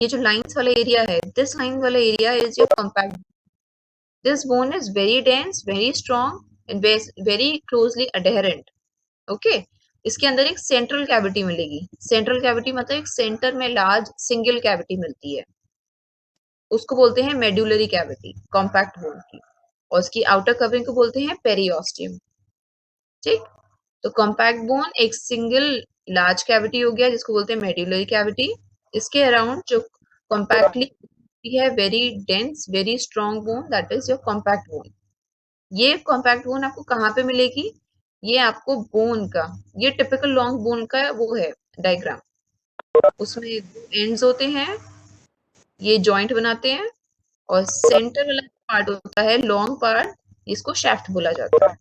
ये जो लाइंस वाला एरिया है, दिस लाइन वाला area is your compact. This bone is very dense, very strong and very closely adherent. Okay, इसके अंदर एक सेंट्रल कैविटी मिलेगी। सेंट्रल कैविटी मतलब एक सेंटर में लार्ज सिंगल कैविटी मिलती है, उसको बोलते हैं मेड्यूलरी कैविटी, कॉम्पैक्ट बोन की। और उसकी आउटर कवरिंग को बोलते हैं पेरियोस्टियम। ठीक, तो कॉम्पैक्ट बोन एक सिंगल लार्ज कैविटी हो गया जिसको बोलते हैं मेड्यूलरी कैविटी। इसके अराउंड जो कॉम्पैक्टली है, very dense very strong bone, that is your compact bone. ये कॉम्पैक्ट बोन आपको कहाँ पे मिलेगी? ये आपको बोन का, ये टिपिकल लॉन्ग बोन का वो है डायग्राम। उसमें एंड्स होते हैं, ये जॉइंट बनाते हैं, और सेंटर वाला पार्ट होता है लॉन्ग पार्ट, इसको शैफ्ट बोला जाता है।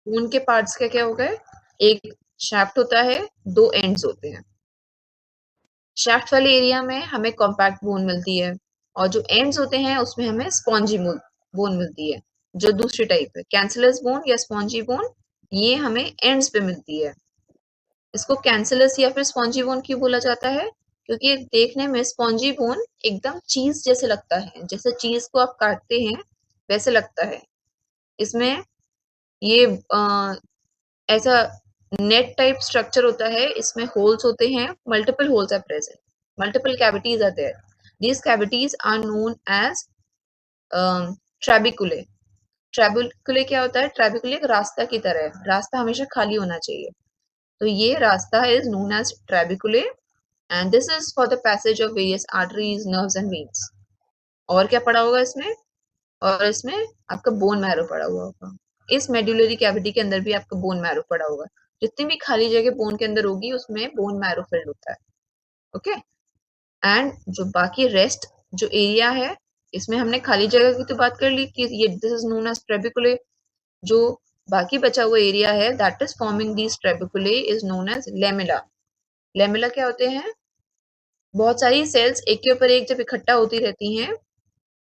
बोन के पार्ट्स क्या क्या हो गए? एक शैफ्ट होता है, दो एंड्स होते हैं। शैफ्ट वाले एरिया में हमें कॉम्पैक्ट बोन मिलती है, और जो एंड्स होते हैं उसमें हमें स्पॉन्जी बोन मिलती है। जो दूसरी टाइप है कैंसलस बोन या स्पॉन्जी बोन, ये हमें एंड्स पे मिलती है। इसको कैंसलस या फिर स्पॉन्जी बोन क्यों बोला जाता है? क्योंकि देखने में स्पॉन्जी बोन एकदम चीज जैसे लगता है, जैसे चीज को आप काटते हैं वैसे लगता है। इसमें ये ऐसा नेट टाइप स्ट्रक्चर होता है, इसमें होल्स होते हैं, multiple holes are present, multiple cavities are there. These cavities are known as trabeculae. Trabeculae क्या होता है? ट्रेबिकुले एक रास्ता की तरह है, रास्ता हमेशा खाली होना चाहिए, तो ये रास्ता is known as trabeculae, and this is for the passage of various arteries, nerves and veins. और क्या पड़ा होगा इसमें? और इसमें आपका बोन मैरो पड़ा हुआ होगा। इस मेड्यूलरी कैविटी के अंदर भी आपका बोन मैरो पड़ा होगा। जितनी भी खाली जगह बोन के अंदर होगी उसमें बोन मैरो फिल्ड होता है। ओके, एंड जो बाकी रेस्ट जो एरिया है, इसमें हमने खाली जगह की तो बात कर ली कि ये this is known as trabeculae. जो बाकी बचा हुआ एरिया है that is forming these trabeculae is known as lamellae. Lamellae क्या होते हैं? बहुत सारी सेल्स एक के ऊपर एक जब इकट्ठा होती रहती हैं,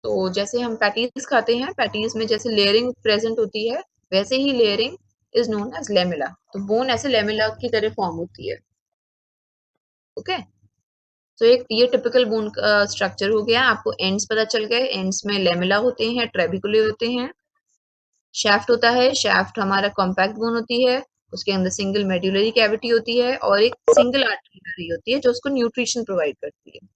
तो जैसे हम पैटीज खाते हैं, पैटीज में जैसे लेयरिंग प्रेजेंट होती है, वैसे ही layering is known as lamellae. तो बोन ऐसे लेमिला की तरह फॉर्म होती है। ओके, तो एक ये टिपिकल बोन का स्ट्रक्चर हो गया। आपको एंड्स पता चल गए, एंड्स में लेमिला होते हैं, ट्रेबिकुले होते हैं, शैफ्ट होता है, शैफ्ट हमारा कॉम्पैक्ट बोन होती है, उसके अंदर सिंगल मेड्यूलरी कैविटी होती है, और एक सिंगल आर्टरी होती है जो उसको न्यूट्रिशन प्रोवाइड करती है।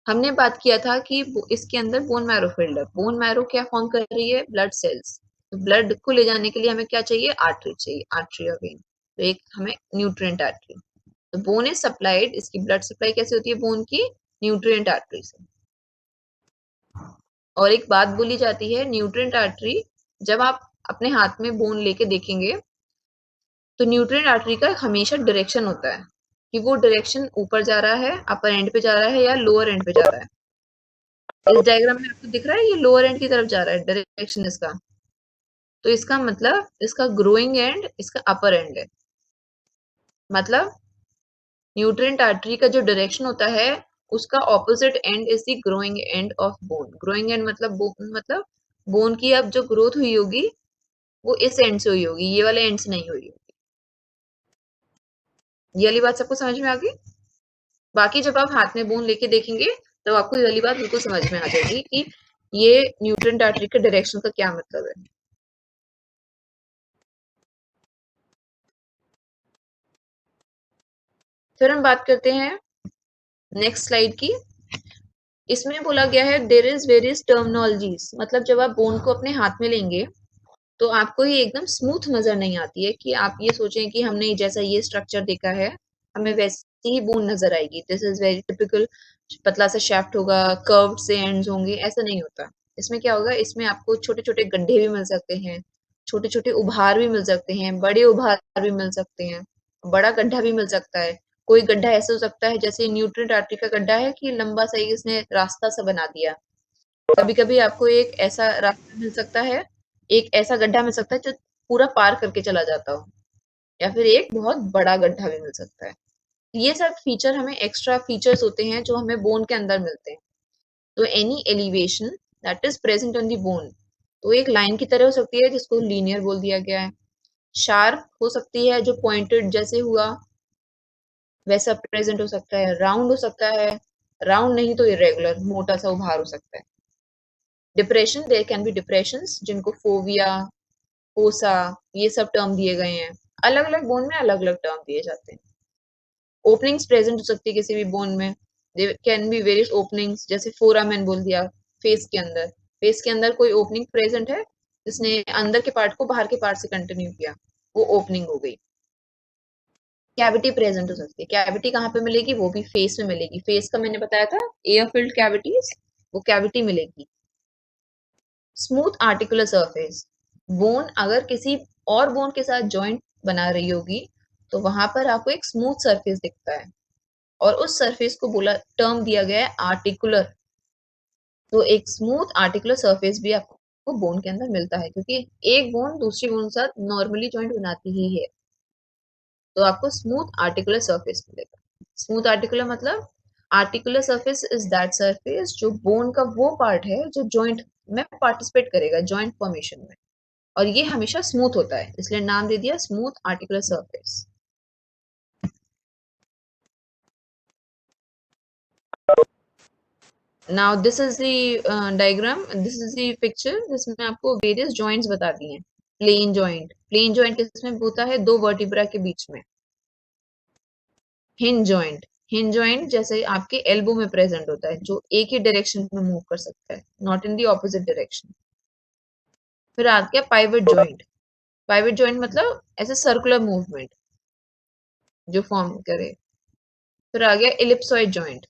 हमने बात किया था कि इसके अंदर बोन मैरो फील्ड है। बोन मैरो क्या फॉर्म कर रही है? Blood cells. तो ब्लड को ले जाने के लिए हमें क्या चाहिए? आर्टरी चाहिए, आर्टरी और वेन। तो एक हमें न्यूट्रिएंट आर्टरी। तो बोन इज सप्लाइड, इसकी ब्लड सप्लाई कैसे होती है बोन की? न्यूट्रिएंट आर्टरी से। और एक बात बोली जाती है, न्यूट्रिएंट आर्टरी जब आप अपने हाथ में बोन लेके देखेंगे तो न्यूट्रिएंट आर्टरी का हमेशा डायरेक्शन होता है कि वो डायरेक्शन ऊपर जा रहा है, अपर एंड पे जा रहा है, या लोअर एंड पे जा रहा है। इस डायग्राम में आपको दिख रहा है ये लोअर एंड की तरफ जा रहा है डायरेक्शन इसका, तो इसका मतलब इसका ग्रोइंग एंड इसका अपर एंड है। मतलब न्यूट्रिएंट आर्टरी का जो डायरेक्शन होता है उसका opposite and is the growing end of bone. Growing and मतलब बोन की अब जो ग्रोथ हुई होगी वो इस एंड से हुई होगी, ये वाले एंड से नहीं हुई होगी। ये वाली बात सबको समझ में आ गई? बाकी जब आप हाथ में बोन लेके देखेंगे तो आपको ये वाली बात बिल्कुल समझ में आ जाएगी कि ये न्यूट्रिएंट आर्टरी के डायरेक्शन का क्या मतलब है। फिर हम बात करते हैं नेक्स्ट स्लाइड की। इसमें बोला गया है देयर इज वेरियस टर्मिनोलॉजीज, मतलब जब आप बोन को अपने हाथ में लेंगे तो आपको ये एकदम स्मूथ नजर नहीं आती है कि आप ये सोचें कि हमने जैसा ये स्ट्रक्चर देखा है हमें वैसी ही बोन नजर आएगी। दिस इज वेरी टिपिकल, पतला सा शेफ्ट होगा, कर्व्ड से एंड्स होंगे, ऐसा नहीं होता। इसमें क्या होगा? इसमें आपको छोटे छोटे गड्ढे भी मिल सकते हैं, छोटे छोटे उभार भी मिल सकते हैं, बड़े उभार भी मिल सकते हैं, बड़ा गड्ढा भी मिल सकता है। कोई गड्ढा ऐसा हो सकता है जैसे न्यूट्रिएंट आर्टरी का गड्ढा है कि लंबा सा इसने रास्ता सा बना दिया। कभी कभी आपको एक ऐसा रास्ता मिल सकता है, एक ऐसा गड्ढा मिल सकता है जो पूरा पार करके चला जाता हो, या फिर एक बहुत बड़ा गड्ढा भी मिल सकता है। ये सब फीचर हमें एक्स्ट्रा फीचर्स होते हैं जो हमें बोन के अंदर मिलते हैं। तो any elevation that is present on the bone, तो एक लाइन की तरह हो सकती है जिसको लीनियर बोल दिया गया है। शार्प हो सकती है, जो पॉइंटेड जैसे हुआ वैसा प्रेजेंट हो सकता है, राउंड हो सकता है, राउंड नहीं तो इरेगुलर, मोटा सा उभार हो सकता है। Depression, there can be depressions जिनको फोविया, फोसा, ये सब टर्म दिए गए हैं। अलग अलग बोन में अलग अलग टर्म दिए जाते हैं। ओपनिंग्स प्रेजेंट हो सकती है किसी भी बोन में, there can be various openings, जैसे फोरामेन बोल दिया, फेस के अंदर, फेस के अंदर कोई ओपनिंग प्रेजेंट है जिसने अंदर के पार्ट को बाहर के पार्ट से कंटिन्यू किया, वो ओपनिंग हो गई। कैविटी प्रेजेंट हो सकती है, कैविटी कहाँ पे मिलेगी, वो भी फेस में मिलेगी। फेस का मैंने बताया था एयर फिल्ड कैविटीज, वो कैविटी मिलेगी। स्मूथ आर्टिकुलर सरफेस, बोन अगर किसी और बोन के साथ जॉइंट बना रही होगी तो वहां पर आपको एक स्मूथ सरफेस दिखता है, और उस सरफेस को बोला, टर्म दिया गया है आर्टिकुलर। तो एक स्मूथ आर्टिकुलर सरफेस भी आपको बोन के अंदर मिलता है, क्योंकि एक बोन दूसरी बोन के साथ नॉर्मली जॉइंट बनाती ही है। तो आपको स्मूथ आर्टिकुलर सरफेस मिलेगा। स्मूथ आर्टिकुलर मतलब, articular surface is that surface जो बोन का वो पार्ट है जो जॉइंट में पार्टिसिपेट करेगा, जॉइंट फॉर्मेशन में, और ये हमेशा स्मूथ होता है, इसलिए नाम दे दिया smooth articular surface. Now this is the diagram, this is the picture जिसमें आपको वेरियस जॉइंट्स बता दी हैं। प्लेन जॉइंट, प्लेन जॉइंट किसमें होता है, दो वर्टिब्रा के बीच में। हिंज जॉइंट, हिंज जॉइंट जैसे आपके एल्बो में प्रेजेंट होता है, जो एक ही डायरेक्शन में मूव कर सकता है, not in the opposite direction. फिर आ गया पाइवट जॉइंट, पाइवट जॉइंट मतलब ऐसे सर्कुलर मूवमेंट जो फॉर्म करे। फिर आ गया इलिप्सॉइड जॉइंट,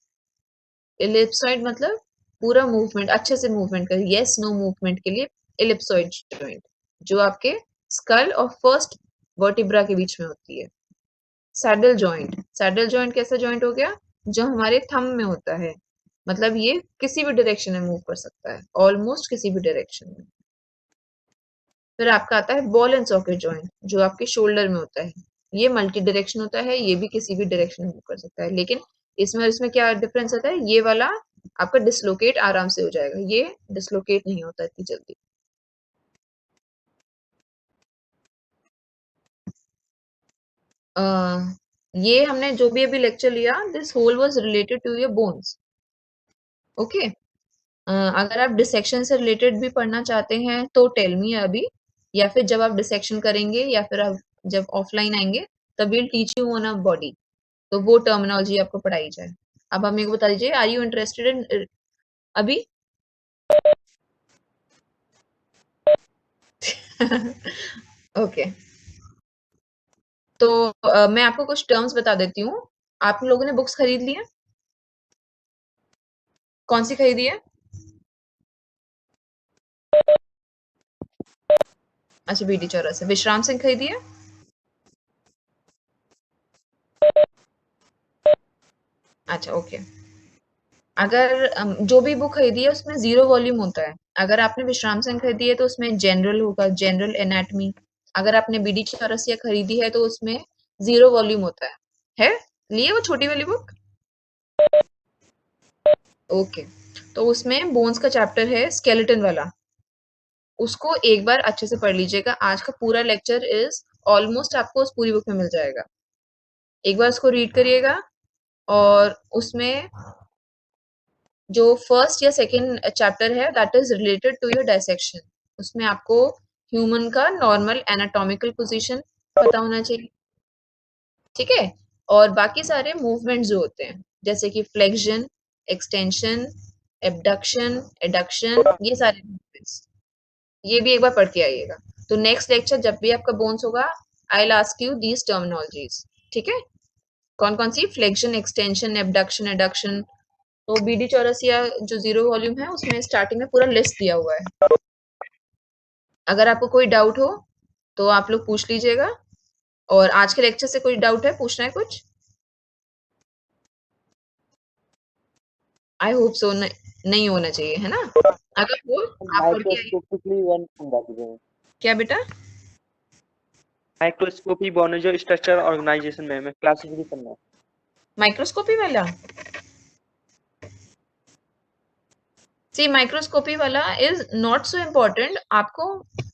इलिप्सॉइड मतलब पूरा मूवमेंट, अच्छे से मूवमेंट करे, यस नो मूवमेंट के लिए इलिप्सॉइड जॉइंट, जो आपके स्कल और फर्स्ट वर्टिब्रा के बीच में होती है। सैडल जॉइंट, सैडल जॉइंट कैसा जॉइंट हो गया, जो हमारे थंब में होता है, मतलब ये किसी भी डायरेक्शन में मूव कर सकता है, ऑलमोस्ट किसी भी डायरेक्शन में। फिर आपका आता है बॉल एंड सॉकेट जॉइंट, जो आपके शोल्डर में होता है, ये मल्टी डायरेक्शन होता है, ये भी किसी भी डायरेक्शन में मूव कर सकता है, लेकिन इसमें इसमें क्या डिफरेंस होता है, ये वाला आपका डिसलोकेट आराम से हो जाएगा, ये डिसलोकेट नहीं होता इतनी जल्दी। ये हमने जो भी अभी लेक्चर लिया, this whole was related to your bones. Okay, अगर आप डिसेक्शन से रिलेटेड भी पढ़ना चाहते हैं तो टेल मी अभी, या फिर जब आप डिसेक्शन करेंगे या फिर आप जब ऑफलाइन आएंगे तब will teach you on a body, तो वो टर्मिनोलॉजी आपको पढ़ाई जाए। अब आप मेरे को बता दीजिए, आर यू इंटरेस्टेड इन अभी? ओके, तो मैं आपको कुछ टर्म्स बता देती हूँ। आप लोगों ने बुक्स खरीद ली है? कौन सी खरीदी है? अच्छा, बीडी चौरस से विश्राम सिंह खरीदी है? अच्छा, ओके। अगर जो भी बुक खरीदी है उसमें 0 वॉल्यूम होता है। अगर आपने विश्राम सिंह खरीदी है तो उसमें जनरल होगा, जनरल एनाटॉमी। अगर आपने बीडी चौरसिया खरीदी है तो उसमें 0 वॉल्यूम होता है। है? लिए वो छोटी वाली बुक? ओके, तो उसमें बोन्स का चैप्टर है स्केलेटन वाला, उसको एक बार अच्छे से पढ़ लीजिएगा। आज का पूरा लेक्चर इज ऑलमोस्ट आपको उस पूरी बुक में मिल जाएगा। एक बार उसको रीड करिएगा, और उसमें जो फर्स्ट या सेकंड चैप्टर है that is related to your dissection, उसमें आपको ह्यूमन का नॉर्मल एनाटॉमिकल पोजीशन पता होना चाहिए, ठीक है? और बाकी सारे मूवमेंट जो होते हैं, जैसे कि फ्लेक्शन, एक्सटेंशन, एबडक्शन, एडक्शन, ये सारे मूवमेंट्स, ये भी एक बार पढ़ के आइएगा। तो नेक्स्ट लेक्चर जब भी आपका बोन्स होगा, I will ask you these terminologies, ठीक है? कौन कौन सी? Flexion, extension, abduction, adduction. तो बीडी चौरसिया जो 0 वॉल्यूम है उसमें स्टार्टिंग में पूरा लिस्ट दिया हुआ है। अगर आपको कोई डाउट हो तो आप लोग पूछ लीजिएगा। और आज के लेक्चर से कोई डाउट है, पूछना है कुछ? आई होप सो, नहीं होना चाहिए, है ना? अगर हो, आप पढ़ के आइए। माइक्रोस्कोपिकली वन समझा दीजिए। क्या बेटा? माइक्रोस्कोपी बोनजो स्ट्रक्चर ऑर्गेनाइजेशन में हमें क्लासिफिकेशन में। माइक्रोस्कोपी वाला? सी, माइक्रोस्कोपी वाला इज नॉट सो इम्पोर्टेंट, आपको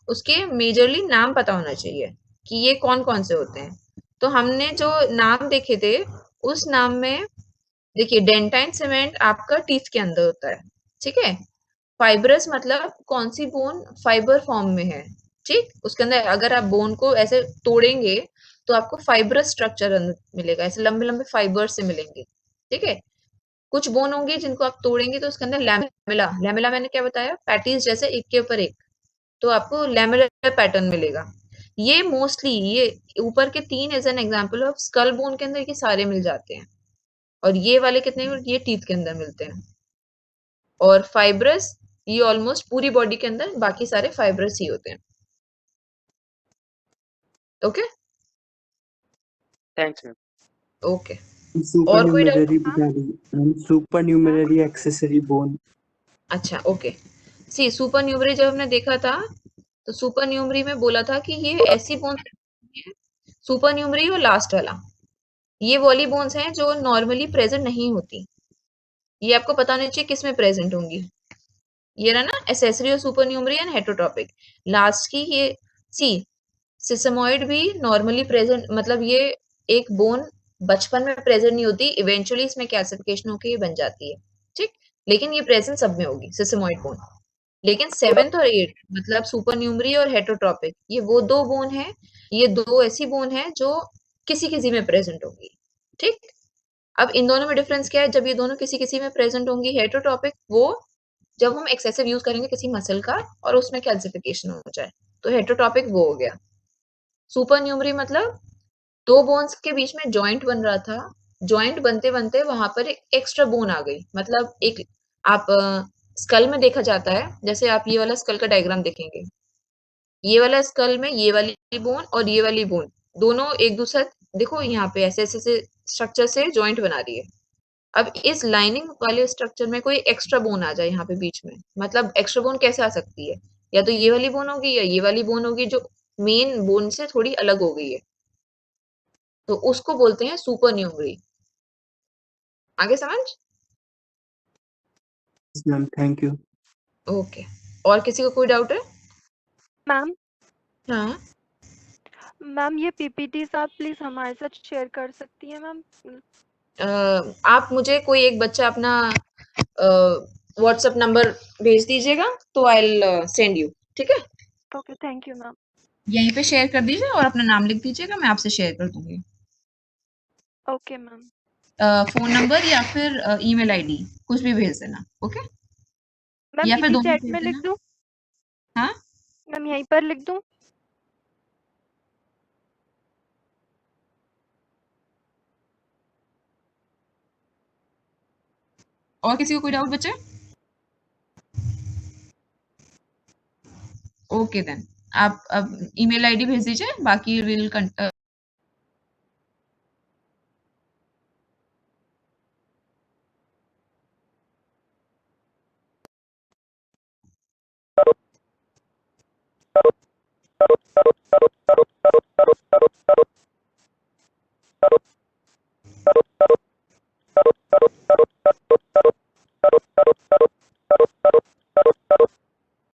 उसके मेजरली नाम पता होना चाहिए कि ये कौन कौन से होते हैं। तो हमने जो नाम देखे थे, उस नाम में देखिए डेंटाइन सीमेंट आपका टीथ के अंदर होता है, ठीक है। फाइब्रस मतलब कौन सी बोन फाइबर फॉर्म में है, ठीक। उसके अंदर अगर आप बोन को ऐसे तोड़ेंगे तो आपको फाइब्रस स्ट्रक्चर मिलेगा, ऐसे लंबे लंबे फाइबर से मिलेंगे, ठीक है। कुछ बोन होंगे जिनको आप तोड़ेंगे तो उसके अंदर लैमेला लैमेला मैंने क्या बताया, पैटीज जैसे एक के ऊपर एक, तो आपको लैमेलर पैटर्न मिलेगा। ये मोस्टली ये ऊपर के 3 as an example of skull bone के अंदर ये सारे मिल जाते हैं, और ये वाले कितने, ये टीथ के अंदर मिलते हैं। और फाइब्रस ये ऑलमोस्ट पूरी बॉडी के अंदर बाकी सारे फाइब्रस ही होते हैं। Okay thanks ma'am. ओके। और कोई Supernumerary doubt? body and supernumerary accessory bone. अच्छा ओके। सी सुपर न्यूमरी जब हमने देखा था तो सुपर न्यूमरी में बोला था कि ये ऐसी बोन, सुपर न्यूमरी और लास्ट वाला, ये वाली बोन्स हैं जो नॉर्मली प्रेजेंट नहीं होती। ये आपको पता होना चाहिए किस में प्रेजेंट होंगी। ये रहा ना एसेसरी और सुपर न्यूमरी एंड हेटरोटॉपिक। लास्ट की ये सी सिसमोइड भी नॉर्मली प्रेजेंट, मतलब ये एक बोन बचपन में प्रेजेंट नहीं होती, इवेंचुअली इसमें कैल्सिफिकेशन होकर ये बन जाती है, ठीक। लेकिन ये प्रेजेंट सब में होगी सिसमोइड बोन। लेकिन 7th और 8th मतलब सुपर न्यूमरी और हेटरोटॉपिक, ये वो दो बोन है, ये दो ऐसी बोन है जो किसी किसी में प्रेजेंट होंगी, ठीक। अब इन दोनों में डिफरेंस क्या है, जब ये दोनों किसी किसी में प्रेजेंट होंगी हेटरोटॉपिक वो जब हम एक्सेसिव यूज करेंगे किसी मसल का और उसमें कैल्सिफिकेशन हो जाए, तो हेटरोटॉपिक वो हो गया। सुपर न्यूमरी मतलब दो बोन्स के बीच में जॉइंट बन रहा था, जॉइंट बनते बनते वहां पर एक एक्स्ट्रा बोन आ गई, मतलब एक आप स्कल में देखा जाता है, जैसे आप ये वाला स्कल का डायग्राम देखेंगे, ये वाला स्कल में ये वाली बोन और ये वाली बोन दोनों एक दूसरे, देखो यहाँ पे ऐसे ऐसे स्ट्रक्चर से जॉइंट बना रही है। अब इस लाइनिंग वाले स्ट्रक्चर में कोई एक्स्ट्रा बोन आ जाए यहाँ पे बीच में, मतलब एक्स्ट्रा बोन कैसे आ सकती है, या तो ये वाली बोन होगी या ये वाली बोन होगी जो मेन बोन से थोड़ी अलग हो गई है, तो उसको बोलते हैं सुपर न्यूमरी। आगे समझ? Yes, ma'am. Thank you. Okay. और किसी को कोई डाउट है? मैम हाँ मैम ये पीपीटीज आप प्लीज हमारे साथ शेयर कर सकती हैं मैम? आप मुझे कोई एक बच्चा अपना व्हाट्सएप नंबर भेज दीजिएगा तो आई विल सेंड यू, ठीक है। Okay thank you ma'am. यहीं पे शेयर कर दीजिए और अपना नाम लिख दीजिएगा, मैं आपसे शेयर कर दूंगी। Okay ma'am. फोन नंबर या फिर ईमेल आईडी कुछ भी भेज देना, ओके। मैम या फिर इसी दोनों चैट भेज में लिख देना। दूं? हाँ मैम यहीं पर लिख दूं? और किसी को कोई डाउट बचे? ओके देन आप अब ईमेल आईडी भेज दीजिए, बाकी विल